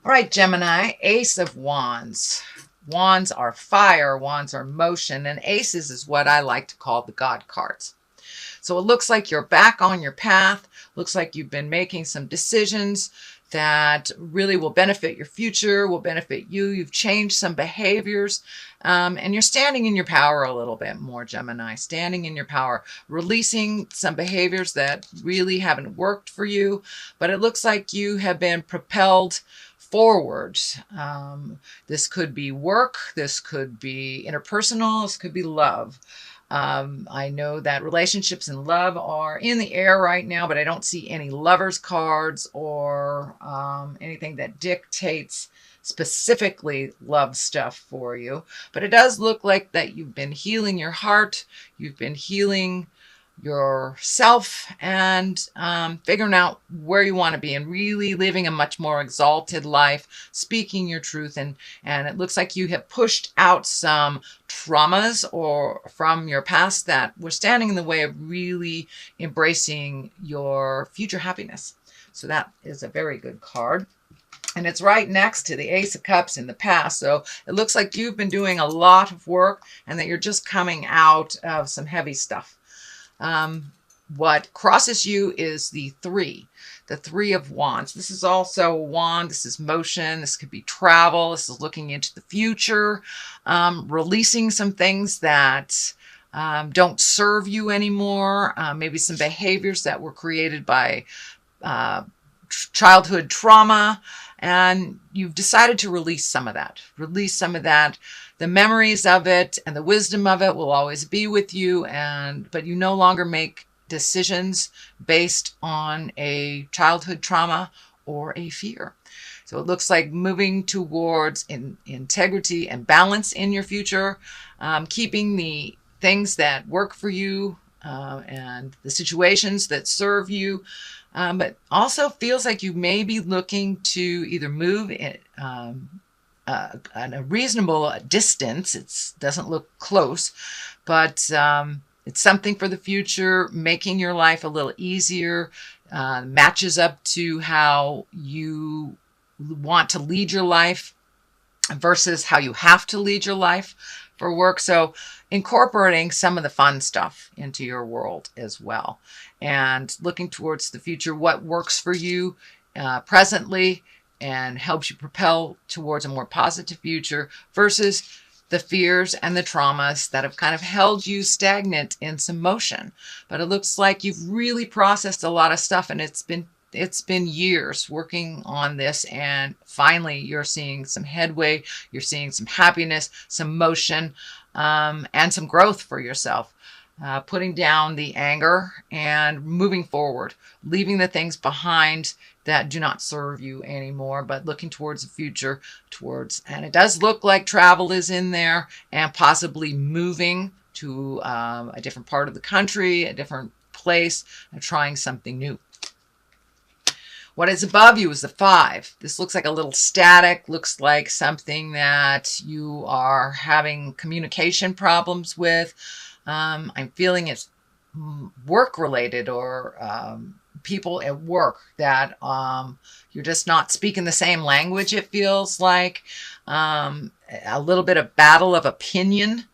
All right, Gemini, Ace of Wands. Wands are fire, wands are motion, and aces is what I like to call the God cards. So it looks like you're back on your path. Looks like you've been making some decisions that really will benefit your future, will benefit you. You've changed some behaviors, and you're standing in your power a little bit more, Gemini. Standing in your power, releasing some behaviors that really haven't worked for you, but it looks like you have been propelled forward. This could be work, this could be interpersonal, this could be love. I know that relationships and love are in the air right now, but I don't see any lovers cards or anything that dictates specifically love stuff for you. But it does look like that you've been healing your heart, you've been healing yourself, and figuring out where you want to be and really living a much more exalted life, speaking your truth. And it looks like you have pushed out some traumas or from your past that were standing in the way of really embracing your future happiness. So that is a very good card. And it's right next to the Ace of Cups in the past. So it looks like you've been doing a lot of work and that you're just coming out of some heavy stuff. What crosses you is the Three of Wands. This is also a wand. This is motion. This could be travel. This is looking into the future, releasing some things that don't serve you anymore. Maybe some behaviors that were created by childhood trauma, and you've decided to release some of that. Release some of that. The memories of it and the wisdom of it will always be with you, but you no longer make decisions based on a childhood trauma or a fear. So it looks like moving towards integrity and balance in your future, keeping the things that work for you and the situations that serve you, but also feels like you may be looking to either move at a reasonable distance. It doesn't look close, but it's something for the future, making your life a little easier, matches up to how you want to lead your life versus how you have to lead your life for work. So incorporating some of the fun stuff into your world as well, and looking towards the future, what works for you presently and helps you propel towards a more positive future versus the fears and the traumas that have kind of held you stagnant in some motion. But it looks like you've really processed a lot of stuff, and it's been years working on this, and finally you're seeing some headway, you're seeing some happiness, some motion, and some growth for yourself. Putting down the anger and moving forward, leaving the things behind that do not serve you anymore, but looking towards the future, and it does look like travel is in there, and possibly moving to a different part of the country, a different place, and trying something new. What is above you is the Five. This looks like a little static, looks like something that you are having communication problems with. I'm feeling it's work related, or people at work that you're just not speaking the same language, it feels like. A little bit of battle of opinion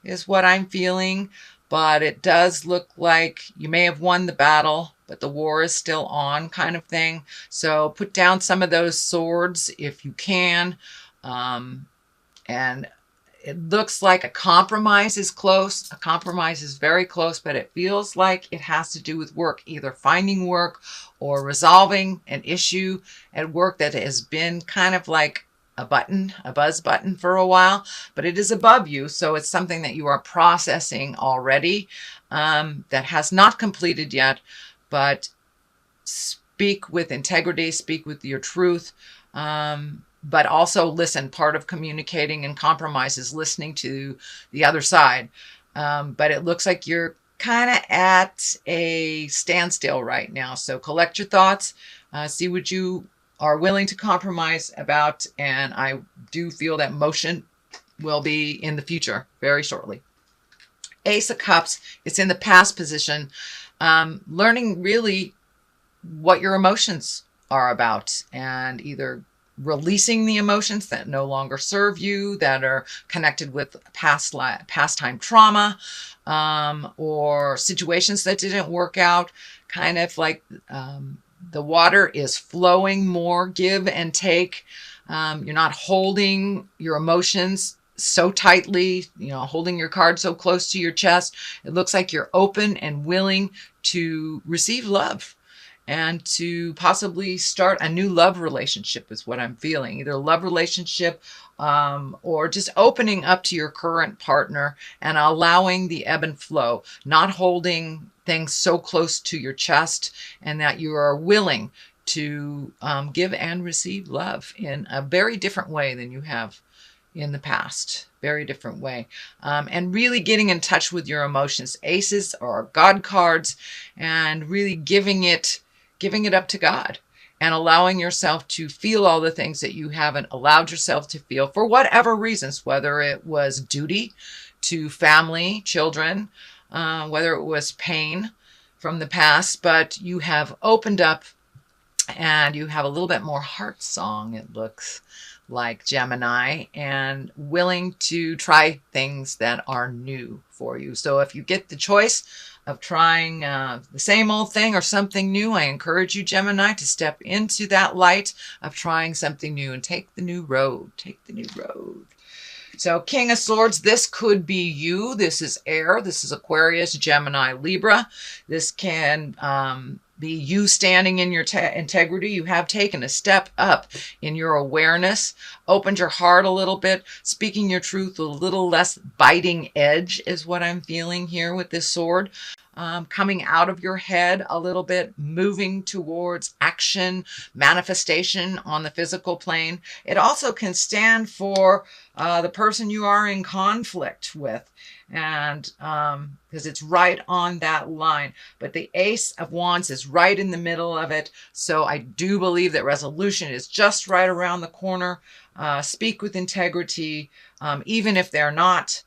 is what I'm feeling, but it does look like you may have won the battle, but the war is still on, kind of thing. So put down some of those swords if you can. And it looks like a compromise is close. A compromise is very close, but it feels like it has to do with work, either finding work or resolving an issue at work that has been kind of like a buzz button for a while, but it is above you. So it's something that you are processing already, that has not completed yet, but speak with integrity, speak with your truth. But also listen. Part of communicating and compromise is listening to the other side. But it looks like you're kind of at a standstill right now. So collect your thoughts, see what you are willing to compromise about. And I do feel that motion will be in the future very shortly. Ace of Cups, it's in the past position. Learning really what your emotions are about, and either releasing the emotions that no longer serve you, that are connected with past time trauma, or situations that didn't work out. Kind of like the water is flowing more, give and take. You're not holding your emotions so tightly, holding your card so close to your chest. It looks like you're open and willing to receive love and to possibly start a new love relationship is what I'm feeling. Either a love relationship or just opening up to your current partner and allowing the ebb and flow, not holding things so close to your chest, and that you are willing to give and receive love in a very different way than you have in the past. Very different way. And really getting in touch with your emotions. Aces are God cards, and really giving it up to God and allowing yourself to feel all the things that you haven't allowed yourself to feel for whatever reasons, whether it was duty to family, children, whether it was pain from the past, but you have opened up and you have a little bit more heart song, it looks like, Gemini, and willing to try things that are new for you. So if you get the choice of trying the same old thing or something new, I encourage you, Gemini, to step into that light of trying something new and take the new road. Take the new road. So King of Swords, this could be you. This is air. This is Aquarius, Gemini, Libra. This can be you standing in your integrity. You have taken a step up in your awareness, opened your heart a little bit, speaking your truth with a little less biting edge is what I'm feeling here with this sword. Coming out of your head a little bit, moving towards action, manifestation on the physical plane. It also can stand for the person you are in conflict with, and because it's right on that line. But the Ace of Wands is right in the middle of it, so I do believe that resolution is just right around the corner. Speak with integrity, even if they're not.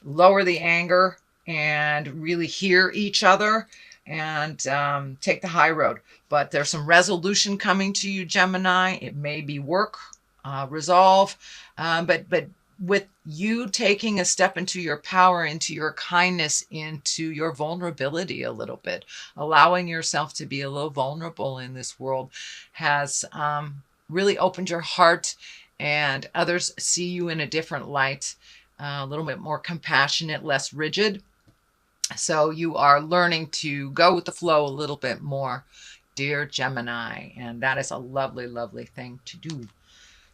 Lower the anger and really hear each other, and take the high road. But there's some resolution coming to you, Gemini. It may be work, resolve, but with you taking a step into your power, into your kindness, into your vulnerability a little bit, allowing yourself to be a little vulnerable in this world has really opened your heart, and others see you in a different light, a little bit more compassionate, less rigid. So you are learning to go with the flow a little bit more, dear Gemini, and that is a lovely, lovely thing to do.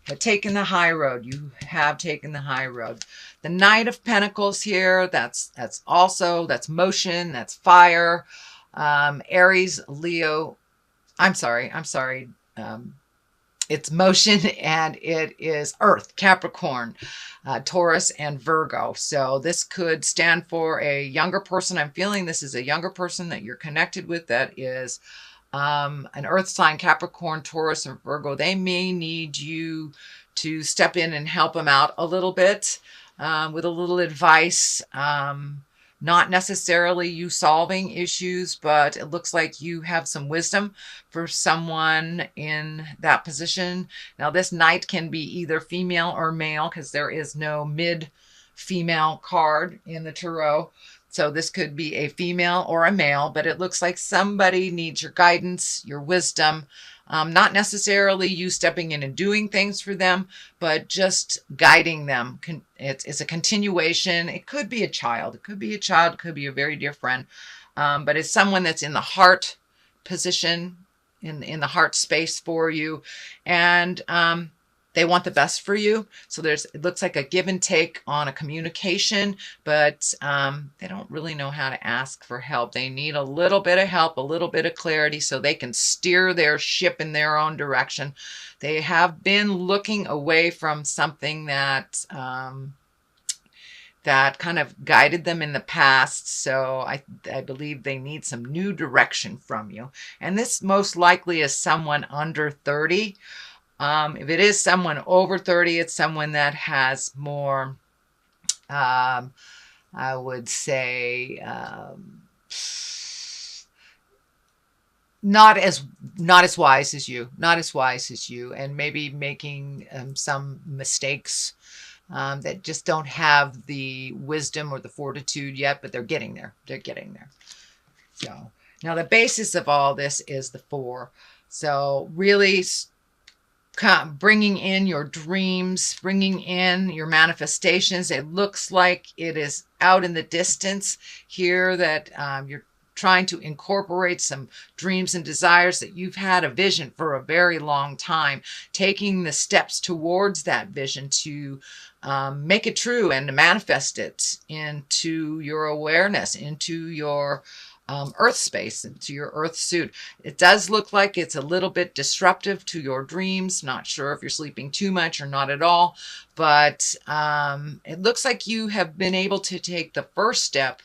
But taking the high road, you have taken the high road. The Knight of Pentacles here, that's motion, that's fire. Aries, Leo, I'm sorry. It's motion, and it is Earth, Capricorn, Taurus, and Virgo. So this could stand for a younger person. I'm feeling this is a younger person that you're connected with that is an Earth sign, Capricorn, Taurus, or Virgo. They may need you to step in and help them out a little bit with a little advice. Not necessarily you solving issues, but it looks like you have some wisdom for someone in that position. Now, this Knight can be either female or male, because there is no mid-female card in the tarot. So this could be a female or a male, but it looks like somebody needs your guidance, your wisdom. Not necessarily you stepping in and doing things for them, but just guiding them. It's a continuation. It could be a child. It could be a child. It could be a very dear friend. But it's someone that's in the heart position, in the heart space for you. And they want the best for you. So it looks like a give and take on a communication, but they don't really know how to ask for help. They need a little bit of help, a little bit of clarity, so they can steer their ship in their own direction. They have been looking away from something that that kind of guided them in the past. So I believe they need some new direction from you. And this most likely is someone under 30. If it is someone over 30, it's someone that has more, I would say, not as not as wise as you, not as wise as you, and maybe making some mistakes that just don't have the wisdom or the fortitude yet, but they're getting there. They're getting there. So now the basis of all this is the 4. So really bringing in your dreams, bringing in your manifestations. It looks like it is out in the distance here that you're trying to incorporate some dreams and desires that you've had a vision for a very long time, taking the steps towards that vision to make it true and to manifest it into your awareness, into your earth space, into your earth suit. It does look like it's a little bit disruptive to your dreams. Not sure if you're sleeping too much or not at all, but it looks like you have been able to take the first step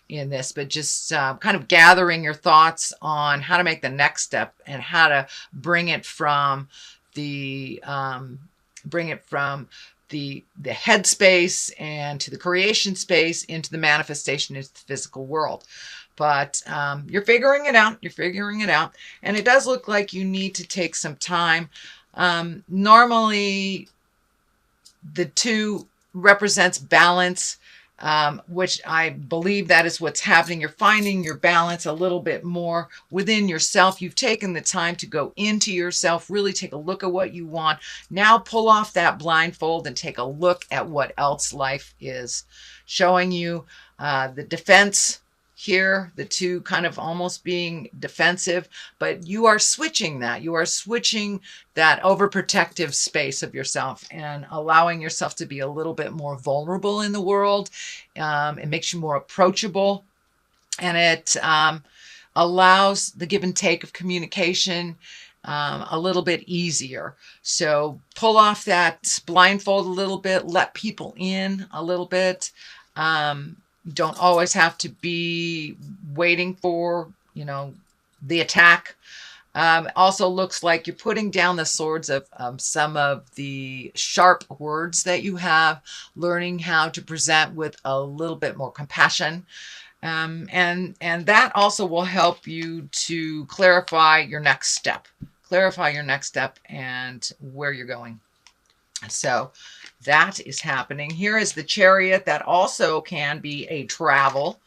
in this, but just kind of gathering your thoughts on how to make the next step and how to bring it from the the head space and to the creation space into the manifestation into the physical world. But you're figuring it out. You're figuring it out. And it does look like you need to take some time. Normally, the 2 represents balance, which I believe that is what's happening. You're finding your balance a little bit more within yourself. You've taken the time to go into yourself, really take a look at what you want. Now pull off that blindfold and take a look at what else life is showing you. The defense here, the 2 kind of almost being defensive, but you are switching that. You are switching that overprotective space of yourself and allowing yourself to be a little bit more vulnerable in the world. It makes you more approachable, and it allows the give and take of communication a little bit easier. So pull off that blindfold a little bit, let people in a little bit. Don't always have to be waiting for, the attack. Also looks like you're putting down the swords of some of the sharp words that you have, learning how to present with a little bit more compassion. And that also will help you to clarify your next step and where you're going. So that is happening. Here is the Chariot. That also can be a travel.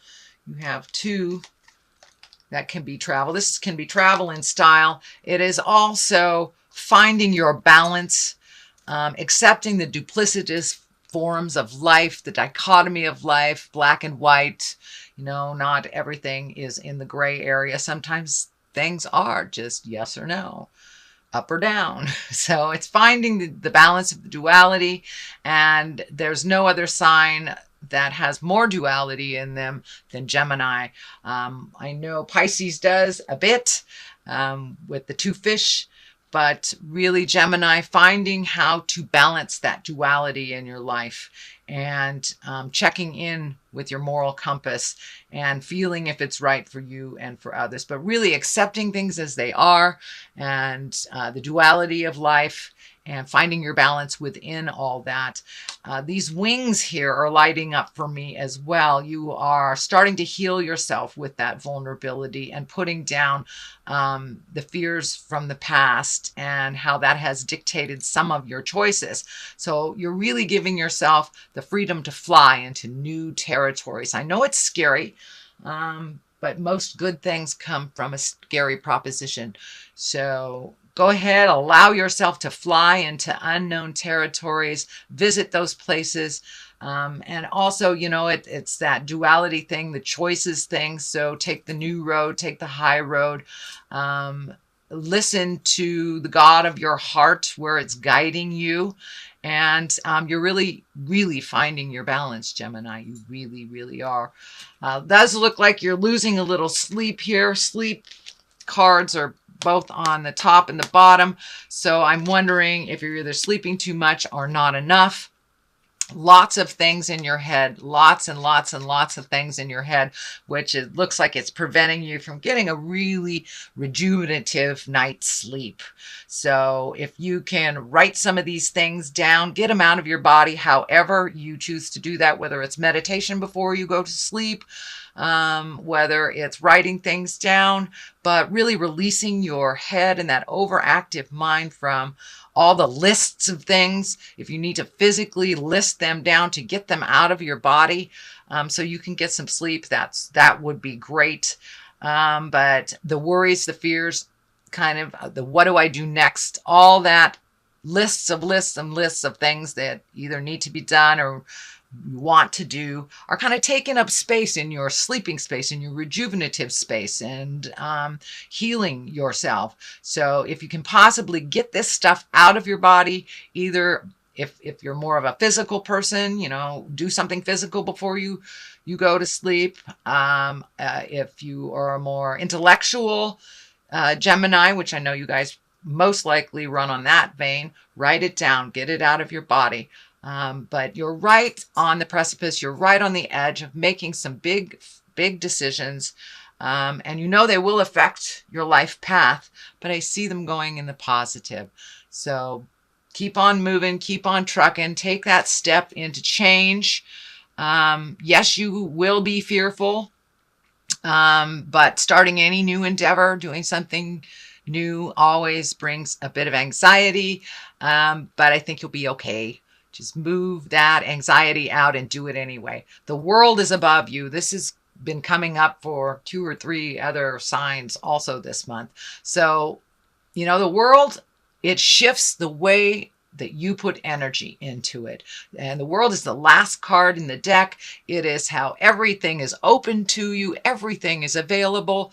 You have 2 that can be travel. This can be travel in style. It is also finding your balance, accepting the duplicitous forms of life, the dichotomy of life, black and white. Not everything is in the gray area. Sometimes things are just yes or no, up or down. So it's finding the balance of the duality, and there's no other sign that has more duality in them than Gemini. I know Pisces does a bit with the 2 fish, but really Gemini, finding how to balance that duality in your life and checking in with your moral compass and feeling if it's right for you and for others, but really accepting things as they are and the duality of life and finding your balance within all that. These wings here are lighting up for me as well. You are starting to heal yourself with that vulnerability and putting down the fears from the past and how that has dictated some of your choices. So you're really giving yourself the freedom to fly into new territories. I know it's scary, but most good things come from a scary proposition. So go ahead, allow yourself to fly into unknown territories, visit those places. And also, it's that duality thing, the choices thing. So take the new road, take the high road. Listen to the God of your heart where it's guiding you. And you're really, really finding your balance, Gemini. You really, really are. Does look like you're losing a little sleep here. Sleep cards are both on the top and the bottom. So I'm wondering if you're either sleeping too much or not enough. Lots of things in your head, lots and lots and lots of things in your head, which it looks like it's preventing you from getting a really rejuvenative night's sleep. So if you can write some of these things down, get them out of your body, however you choose to do that, whether it's meditation before you go to sleep, whether it's writing things down, but really releasing your head and that overactive mind from all the lists of things. If you need to physically list them down to get them out of your body, so you can get some sleep, that would be great. But the worries, the fears, kind of the what do I do next, all that lists and lists of things that either need to be done or you want to do are kind of taking up space in your sleeping space, in your rejuvenative space, and healing yourself. So if you can possibly get this stuff out of your body, either if you're more of a physical person, do something physical before you go to sleep. If you are a more intellectual Gemini, which I know you guys most likely run on that vein, write it down, get it out of your body. But you're right on the precipice. You're right on the edge of making some big decisions. And they will affect your life path, but I see them going in the positive. So keep on moving, keep on trucking, take that step into change. Yes, you will be fearful, but starting any new endeavor, doing something new always brings a bit of anxiety, but I think you'll be okay. Just move that anxiety out and do it anyway. The world is above you. This has been coming up for 2 or 3 other signs also this month. So, the world, it shifts the way that you put energy into it. And the world is the last card in the deck. It is how everything is open to you. Everything is available.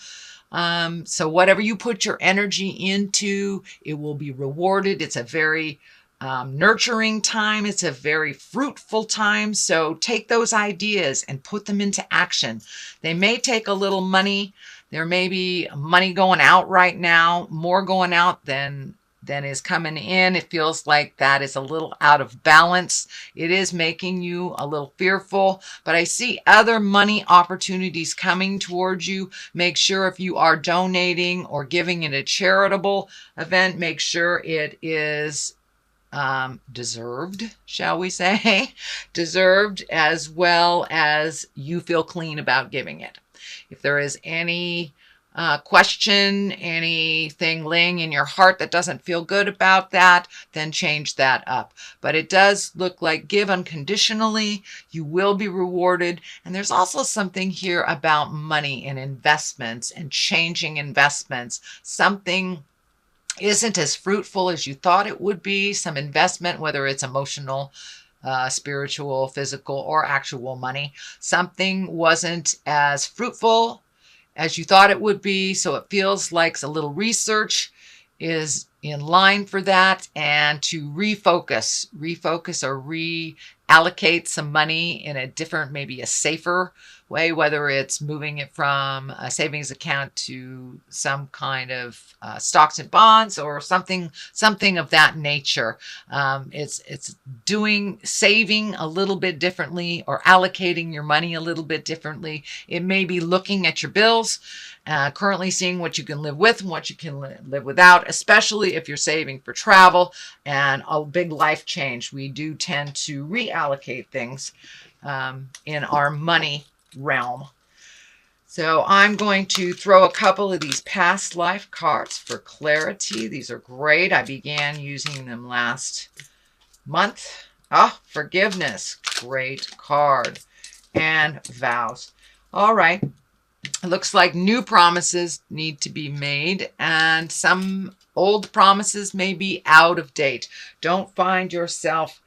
So whatever you put your energy into, it will be rewarded. It's a very nurturing time. It's a very fruitful time. So take those ideas and put them into action. They may take a little money. There may be money going out right now, more going out than is coming in. It feels like that is a little out of balance. It is making you a little fearful, but I see other money opportunities coming towards you. Make sure if you are donating or giving in a charitable event, make sure it is deserved, shall we say, deserved, as well as you feel clean about giving it. If there is any question, anything laying in your heart that doesn't feel good about that, then change that up. But it does look like give unconditionally, you will be rewarded. And there's also something here about money and investments and changing investments. Something isn't as fruitful as you thought it would be. Some investment, whether it's emotional, spiritual, physical, or actual money, something wasn't as fruitful as you thought it would be. So it feels like a little research is in line for that, and to refocus or reallocate some money in a different, maybe a safer way, whether it's moving it from a savings account to some kind of stocks and bonds or something of that nature. It's saving a little bit differently or allocating your money a little bit differently. It may be looking at your bills, currently seeing what you can live with and what you can live without, especially if you're saving for travel and a big life change. We do tend to reallocate things in our money realm. So I'm going to throw a couple of these past life cards for clarity. These are great. I began using them last month. Forgiveness. Great card. And vows. All right. It looks like new promises need to be made, and some old promises may be out of date. Don't find yourself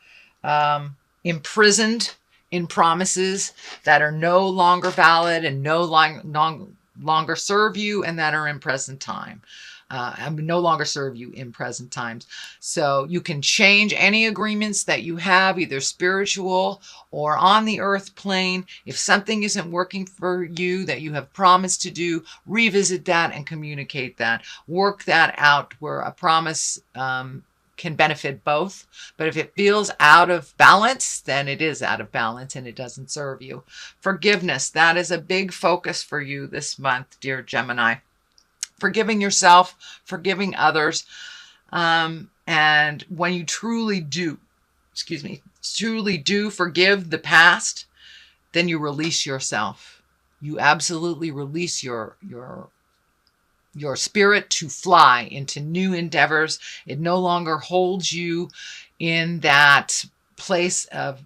imprisoned in promises that are no longer valid and no longer serve you, and that are in present time. No longer serve you in present times. So you can change any agreements that you have, either spiritual or on the earth plane. If something isn't working for you that you have promised to do, revisit that and communicate that. Work that out where a promise can benefit both. But if it feels out of balance, then it is out of balance and it doesn't serve you. Forgiveness, that is a big focus for you this month, dear Gemini. Forgiving yourself, forgiving others. And when you truly do forgive the past, then you release yourself. You absolutely release your spirit to fly into new endeavors. It no longer holds you in that place of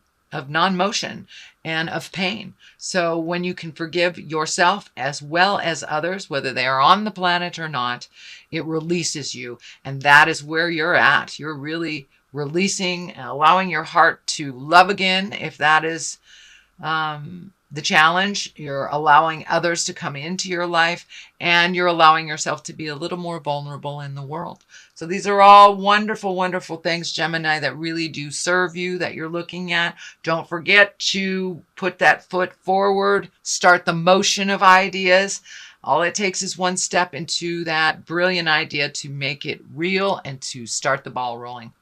non-motion and of pain. So when you can forgive yourself as well as others, whether they are on the planet or not, it releases you. And that is where you're at. You're really releasing, allowing your heart to love again. If that is the challenge, you're allowing others to come into your life, and you're allowing yourself to be a little more vulnerable in the world. So these are all wonderful, wonderful things, Gemini, that really do serve you, that you're looking at. Don't forget to put that foot forward, start the motion of ideas. All it takes is one step into that brilliant idea to make it real and to start the ball rolling.